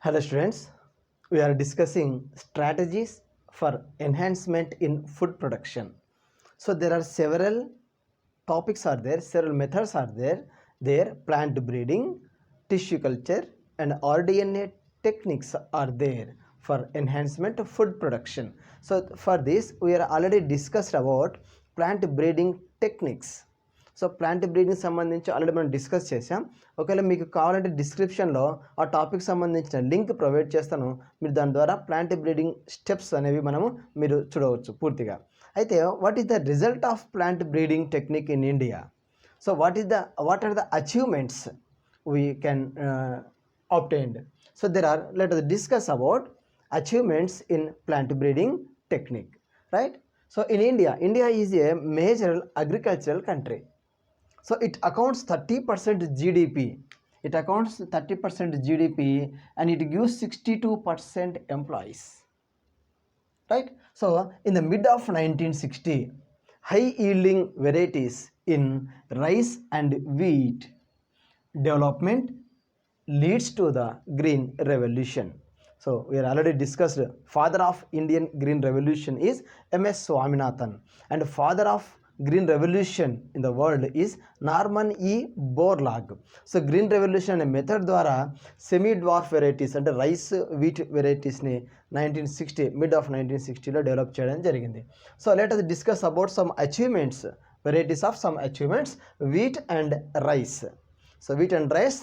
Hello students, we are discussing strategies for enhancement in food production. So there are several topics are there, several methods are there, plant breeding, tissue culture and rDNA techniques are there for enhancement of food production. So for this we are already discussed about plant breeding techniques. So plant breeding సంబంధించి already మనం discuss చేసాం. ఒకవేళ మీకు కావాలంటే డిస్క్రిప్షన్లో ఆ topic సంబంధించిన link provide చేస్తాను. మీరు దాని ద్వారా ప్లాంట్ బ్రీడింగ్ స్టెప్స్ అనేవి మీరు చూడవచ్చు పూర్తిగా. అయితే what is the result of plant breeding technique in India? So what are the achievements we can obtained? So let us discuss about achievements in plant breeding technique, right? So in India is a major agricultural country. So it accounts 30% GDP. It accounts 30% GDP and it gives 62% employees. Right? So in the mid of 1960, high yielding varieties in rice and wheat development leads to the Green Revolution. So we are already discussed father of Indian Green Revolution is M.S. Swaminathan and father of Green Revolution in the world is Norman E. Borlaug. So Green Revolution అనే method ద్వారా semi dwarf varieties అంటే rice wheat వెరైటీస్ని 1960 mid of 1960లో develop చేయడం జరిగింది. So let us discuss about some achievements, varieties of some achievements, wheat and rice. So wheat and rice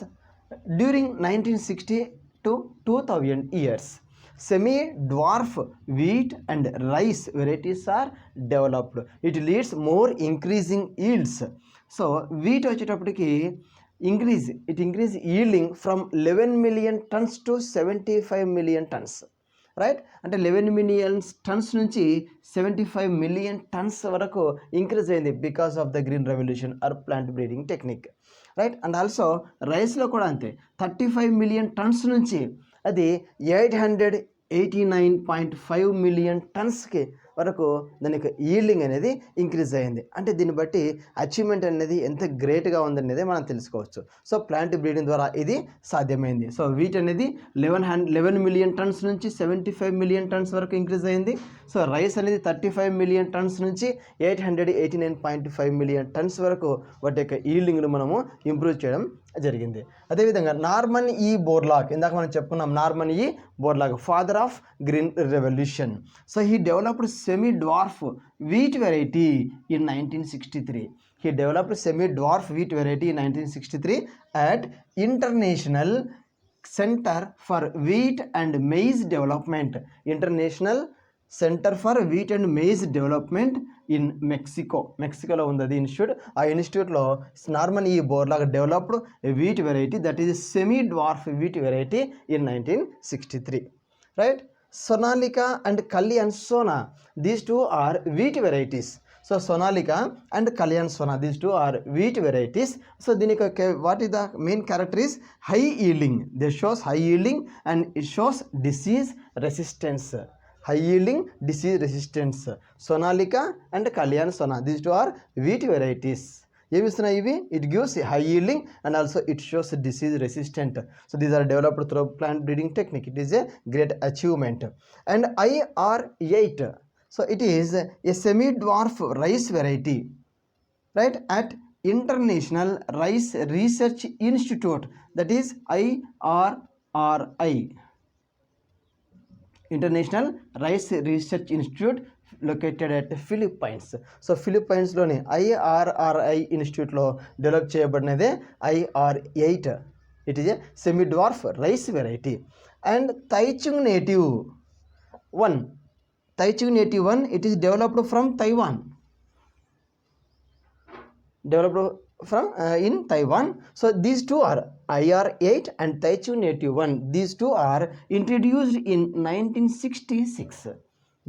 during 1960 to 2000 years, semi-dwarf wheat and rice varieties are developed. It leads more increasing yields. So wheat వచ్చేటప్పటికి increase yielding from 11 million tons to 75 million tons. Right, అంటే 11 million tons నుంచి 75 million tons వరకు increase అయింది because of the green revolution or plant breeding technique. Right, and also రైస్లో కూడా అంతే 35 million tons నుంచి అది 889.5 million tonsకి వరకు దానికి ఈల్డింగ్ అనేది ఇంక్రీజ్ అయింది. అంటే దీన్ని బట్టి అచీవ్మెంట్ అనేది ఎంత గ్రేట్గా ఉందనేది మనం తెలుసుకోవచ్చు. సో ప్లాంట్ బ్రీడింగ్ ద్వారా ఇది సాధ్యమైంది. సో వీట్ అనేది 11 million tons నుంచి 75 million tons వరకు ఇంక్రీజ్ అయింది. సో రైస్ అనేది 35 million tons నుంచి 889.5 million tons వరకు వాటి యొక్క ఈల్డింగ్ను మనము ఇంప్రూవ్ చేయడం జరిగింది. అదేవిధంగా నార్మన్ ఈ బోర్లాగ్, ఇందాక మనం చెప్పుకున్నాం నార్మన్ ఈ Borlaug father of green revolution. So he developed semi-dwarf wheat variety in 1963. He developed semi-dwarf wheat variety in 1963 at International Center for Wheat and Maize Development. International Center for Wheat and Maize Development in మెక్సికోలో ఉంది అది institute. ఆ ఇన్స్టిట్యూట్లో Norman ఈ Borlaug developed wheat variety that is semi-dwarf wheat variety in 1963. Right? Sonalika and Kalyan Sona, these two are wheat varieties. So Sonalika and Kalyan Sona, these two are wheat varieties. So what is the main character is high yielding. They shows high yielding and it shows disease resistance. High yielding, disease resistance. Sonalika and Kalyan Sona, these two are wheat varieties. ఏమిస్తున్నాయి ఇవి? It gives high yielding and also it shows disease resistant. So these are developed through plant breeding technique. It is a great achievement. And IR8, so it is a semi dwarf rice variety, right, at international rice research institute, that is IRRI, international rice research institute located at Philippines. So ఫిలిప్పైన్స్లోని IRRI ఇన్స్టిట్యూట్లో develop చేయబడినదే IR8. It is a semi dwarf rice variety. And తైచుంగ్ native 1, it is developed from Taiwan, in Taiwan. So these two are IR8 and Taichung native 1. These two are introduced in 1966.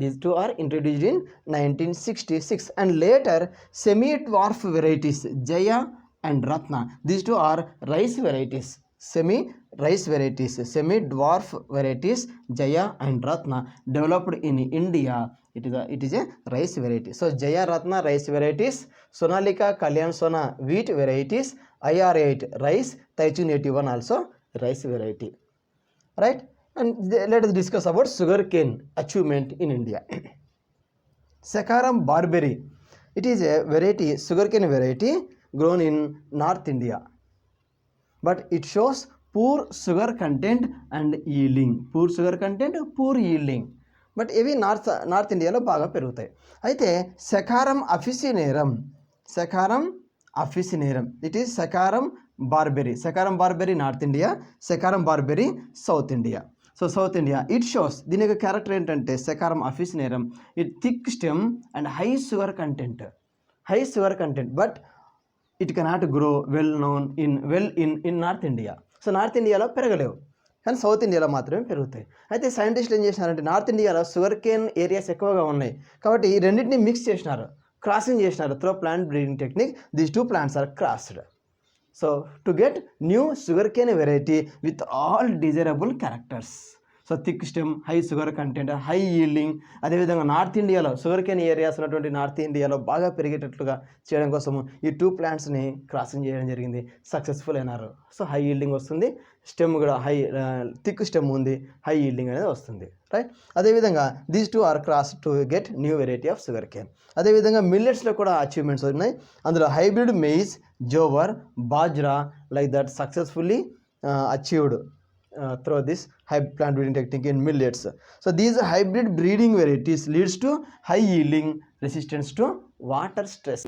These two are introduced in 1966 and later semi-dwarf varieties Jaya and Ratna. These two are rice varieties, semi-dwarf varieties Jaya and Ratna developed in India. It is a rice variety. So Jaya Ratna rice varieties, Sonalika Kalyan Sona wheat varieties, IR8 rice, Taichung native 1 also rice variety. Right? And let us discuss about sugarcane achievement in India. Sakaram barberry. It is a variety, sugarcane variety grown in North India. But it shows poor sugar content and yielding. Poor sugar content, poor yielding. But ఇవి north ఇండియాలో బాగా పెరుగుతాయి. అయితే Saccharum officinarum it is Saccharum barberi north India, Saccharum barberi south India. So south India it shows, దీని యొక్క character ఏంటంటే Saccharum officinarum, it thick stem and high sugar content but it cannot grow well in north India. So north ఇండియాలో పెరగలేవు కానీ south ఇండియాలో మాత్రమే పెరుగుతాయి. అయితే సైంటిస్టులు ఏం చేసినారంటే నార్త్ ఇండియాలో షుగర్ కేన్ ఏరియాస్ ఎక్కువగా ఉన్నాయి కాబట్టి ఈ రెండింటిని మిక్స్ చేసినారు, క్రాసింగ్ చేసినారు through plant breeding technique. These two plants are crossed so to get new sugar cane variety with all desirable characters. So thick stem, high sugar content, high yielding. అదేవిధంగా north ఇండియాలో sugar cane areas ఉన్నటువంటి north ఇండియాలో బాగా పెరిగేటట్లుగా చేయడం కోసము ఈ two ప్లాంట్స్ని crossing చేయడం జరిగింది. సక్సెస్ఫుల్ అయినారు. సో హై ఈల్డింగ్ వస్తుంది, స్టెమ్ కూడా థిక్ స్టెమ్ ఉంది, హై ఈల్డింగ్ అనేది వస్తుంది, రైట్. అదేవిధంగా these two are cross to get new variety of sugar cane. అదేవిధంగా మిల్లెట్స్లో కూడా అచీవ్మెంట్స్ ఉన్నాయి. అందులో hybrid maize, jowar, bajra like that successfully achieved through this plant breeding technique in millets. So these hybrid breeding varieties leads to high yielding, resistance to water stress.